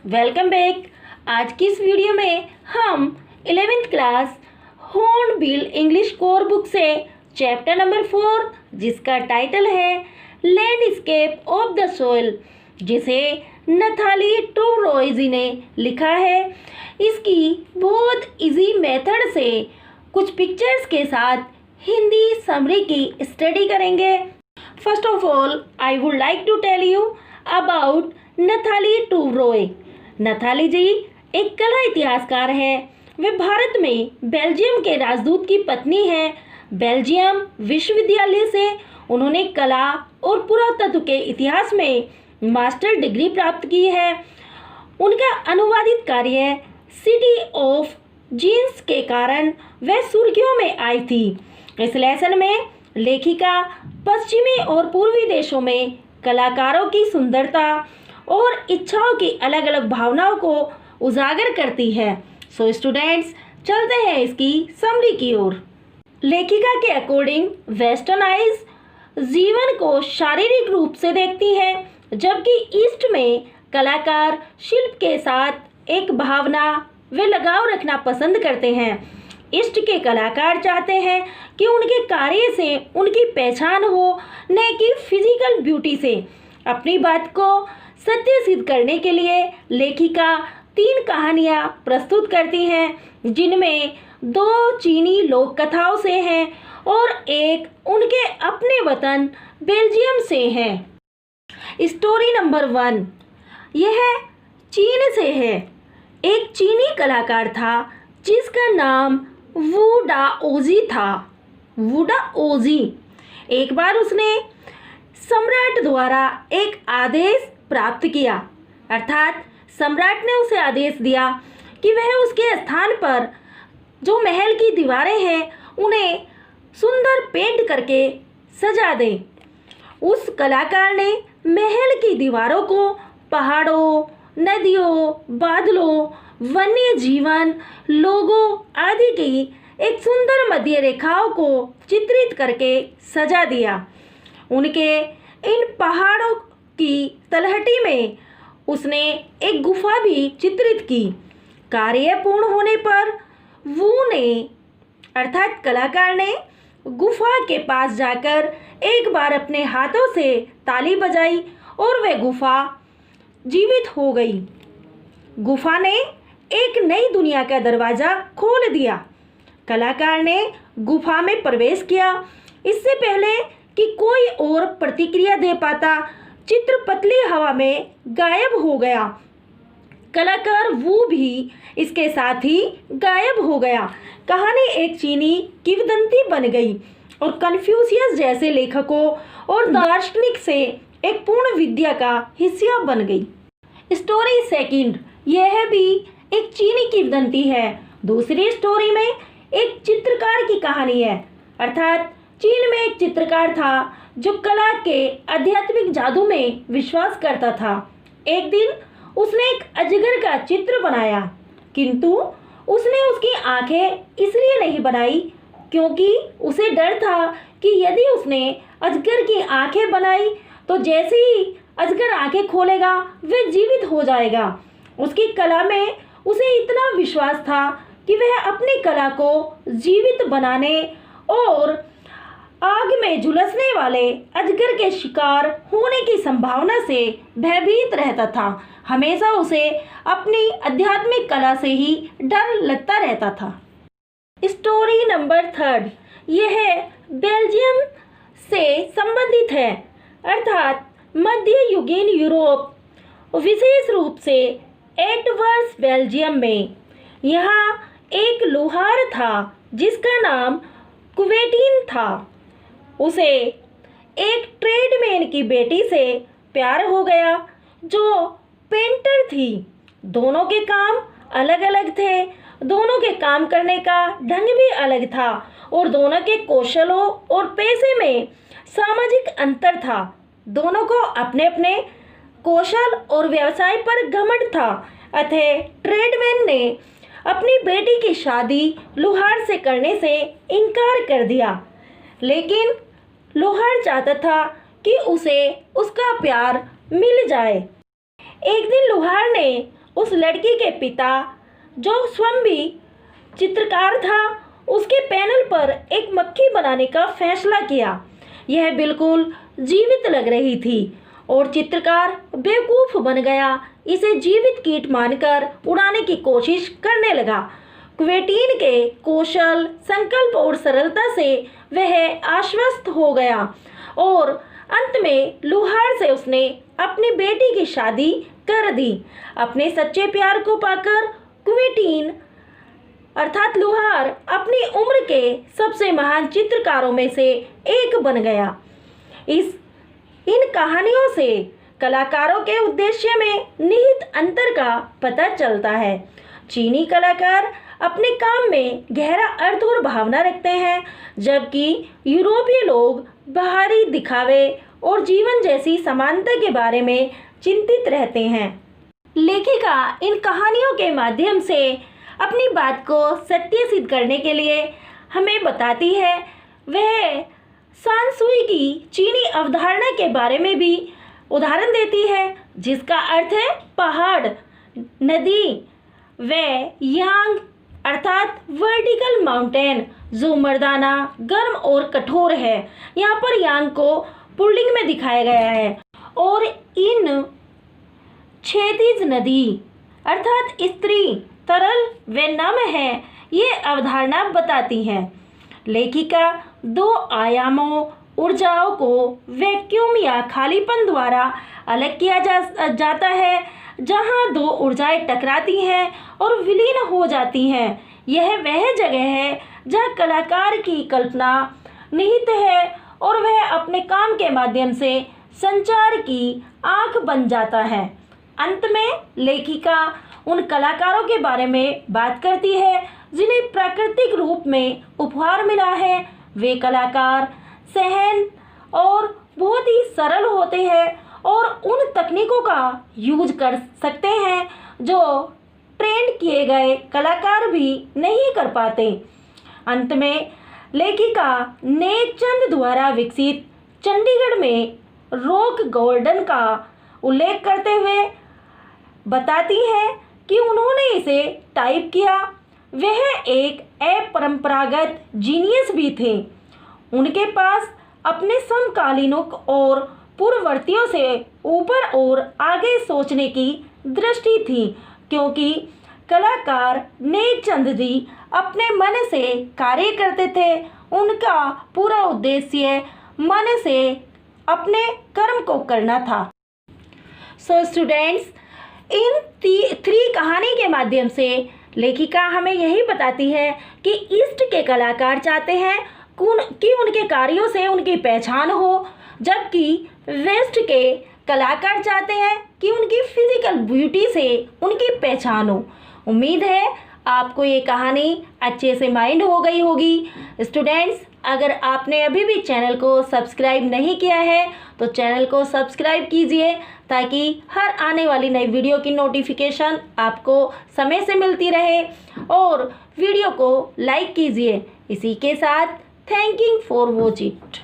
Welcome back. आज की इस वीडियो में हम 11th class hornbill English core book से चैप्टर नंबर 4 जिसका टाइटल है लैंडस्केप ऑफ द सोइल, जिसे नथाली टूरोइजी ने लिखा है, इसकी बहुत इजी मेथड से कुछ पिक्चर्स के साथ हिंदी समरी की स्टडी करेंगे। First of all I would like to tell you about Nathalie Turoy. Nathalie ji एक कला इतिहासकार है। वे भारत में बेल्जियम के राजदूत की पत्नी है। बेल्जियम विश्वविद्यालय से उन्होंने कला और पुरातत्व के इतिहास में मास्टर डिग्री प्राप्त की है। उनका अनुवादित कार्य सिटी ऑफ जीन्स के कारण वह सुर्खियों में आई थी। इस लेसन में लेखिका पश्चिमी और पूर्वी देशों में कलाकारों की सुंदरता और इच्छाओं की अलग अलग भावनाओं को उजागर करती है। सो स्टूडेंट्स, चलते हैं इसकी समरी की ओर। लेखिका के अकॉर्डिंग वेस्टर्न आइज जीवन को शारीरिक रूप से देखती है, जबकि ईस्ट में कलाकार शिल्प के साथ एक भावना व लगाव रखना पसंद करते हैं। ईस्ट के कलाकार चाहते हैं कि उनके कार्य से उनकी पहचान हो, न कि फिजिकल ब्यूटी से। अपनी बात को सत्य सिद्ध करने के लिए लेखिका 3 कहानियाँ प्रस्तुत करती हैं, जिनमें 2 चीनी लोक कथाओं से हैं और एक उनके अपने वतन बेल्जियम से है। स्टोरी नंबर 1 यह चीन से है। एक चीनी कलाकार था जिसका नाम वू डाओजी था। वू डाओजी एक बार उसने सम्राट द्वारा एक आदेश प्राप्त किया, अर्थात सम्राट ने उसे आदेश दिया कि वह उसके स्थान पर जो महल की दीवारें हैं उन्हें सुंदर पेंट करके सजा दे। उस कलाकार ने महल की दीवारों को पहाड़ों, नदियों, बादलों, वन्य जीवन, लोगों आदि की एक सुंदर मध्य रेखाओं को चित्रित करके सजा दिया। उनके इन पहाड़ों की तलहटी में उसने एक गुफा भी चित्रित की। कार्य पूर्ण होने पर वू ने अर्थात कलाकार ने गुफा के पास जाकर एक बार अपने हाथों से ताली बजाई और वह गुफा जीवित हो गई। गुफा ने एक नई दुनिया का दरवाज़ा खोल दिया। कलाकार ने गुफा में प्रवेश किया। इससे पहले कि कोई और प्रतिक्रिया दे पाता, चित्र पतली हवा में गायब हो गया। कलाकार वो भी इसके साथ ही गायब हो गया। कहानी एक चीनी किंवदंती बन गई और कन्फ्यूशियस जैसे लेखकों और दार्शनिक से एक पूर्ण विद्या का हिस्सा बन गई। स्टोरी सेकंड यह भी एक चीनी किंवदंती है। दूसरी स्टोरी में एक चित्रकार की कहानी है, अर्थात चीन में एक चित्रकार था जो कला के आध्यात्मिक जादू में विश्वास करता था। एक दिन उसने एक अजगर का चित्र बनाया, किंतु उसने उसकी आंखें इसलिए नहीं बनाई क्योंकि उसे डर था कि यदि उसने अजगर की आंखें बनाई तो जैसे ही अजगर आंखें खोलेगा वह जीवित हो जाएगा। उसकी कला में उसे इतना विश्वास था कि वह अपनी कला को जीवित बनाने और आग में झुलसने वाले अजगर के शिकार होने की संभावना से भयभीत रहता था। हमेशा उसे अपनी आध्यात्मिक कला से ही डर लगता रहता था। स्टोरी नंबर 3 यह बेल्जियम से संबंधित है, अर्थात मध्ययुगीन यूरोप, विशेष रूप से एंटवर्प बेल्जियम में। यहाँ एक लोहार था जिसका नाम क्वेटीन था। उसे एक ट्रेडमैन की बेटी से प्यार हो गया जो पेंटर थी। दोनों के काम अलग अलग थे, दोनों के काम करने का ढंग भी अलग था और दोनों के कौशलों और पेशे में सामाजिक अंतर था। दोनों को अपने अपने कौशल और व्यवसाय पर घमंड था। अतः ट्रेडमैन ने अपनी बेटी की शादी लोहार से करने से इनकार कर दिया, लेकिन लोहार चाहता था कि उसे उसका प्यार मिल जाए। एक दिन लोहार ने उस लड़की के पिता, जो स्वयं भी चित्रकार था, उसके पैनल पर एक मक्खी बनाने का फैसला किया। यह बिल्कुल जीवित लग रही थी और चित्रकार बेवकूफ़ बन गया, इसे जीवित कीट मानकर उड़ाने की कोशिश करने लगा। क्वेटीन के कौशल, संकल्प और सरलता से वह आश्वस्त हो गया और अंत में लुहार से उसने अपनी बेटी की शादी कर दी। अपने सच्चे प्यार को पाकर क्वेटीन अर्थात लुहार अपनी उम्र के सबसे महान चित्रकारों में से एक बन गया। इन कहानियों से कलाकारों के उद्देश्य में निहित अंतर का पता चलता है। चीनी कलाकार अपने काम में गहरा अर्थ और भावना रखते हैं, जबकि यूरोपीय लोग बाहरी दिखावे और जीवन जैसी समानता के बारे में चिंतित रहते हैं। लेखिका इन कहानियों के माध्यम से अपनी बात को सत्य सिद्ध करने के लिए हमें बताती है। वह सांसुई की चीनी अवधारणा के बारे में भी उदाहरण देती है, जिसका अर्थ है पहाड़, नदी, व यांग अर्थात वर्टिकल माउंटेन, जो मर्दाना, गर्म और कठोर है। यहाँ पर यांग को पुल्लिंग में दिखाया गया है। और इन क्षैतिज नदी अर्थात स्त्री, तरल व नम है, ये अवधारणा बताती है। लेखिका दो आयामों ऊर्जाओं को वैक्यूम या खालीपन द्वारा अलग किया जाता है, जहां दो ऊर्जाएं टकराती हैं और विलीन हो जाती हैं। यह वह जगह है जहां कलाकार की कल्पना निहित है और वह अपने काम के माध्यम से संचार की आंख बन जाता है। अंत में लेखिका उन कलाकारों के बारे में बात करती है जिन्हें प्राकृतिक रूप में उपहार मिला है। वे कलाकार सहन और बहुत ही सरल होते हैं और उन तकनीकों का यूज कर सकते हैं जो ट्रेंड किए गए कलाकार भी नहीं कर पाते। अंत में लेखिका नेकचंद द्वारा विकसित चंडीगढ़ में रॉक गार्डन का उल्लेख करते हुए बताती है कि उन्होंने इसे टाइप किया। वह एक अपरंपरागत जीनियस भी थे। उनके पास अपने समकालीनों और पूर्ववर्तियों से ऊपर और आगे सोचने की दृष्टि थी, क्योंकि कलाकार नेकचंद जी अपने मन से कार्य करते थे। उनका पूरा उद्देश्य मन से अपने कर्म को करना था। सो स्टूडेंट्स, इन 3 कहानी के माध्यम से लेखिका हमें यही बताती है कि ईस्ट के कलाकार चाहते हैं कि उनके कार्यों से उनकी पहचान हो, जबकि वेस्ट के कलाकार चाहते हैं कि उनकी फिजिकल ब्यूटी से उनकी पहचान हो। उम्मीद है आपको ये कहानी अच्छे से माइंड हो गई होगी। स्टूडेंट्स, अगर आपने अभी भी चैनल को सब्सक्राइब नहीं किया है तो चैनल को सब्सक्राइब कीजिए, ताकि हर आने वाली नई वीडियो की नोटिफिकेशन आपको समय से मिलती रहे। और वीडियो को लाइक कीजिए। इसी के साथ thank you for watch it.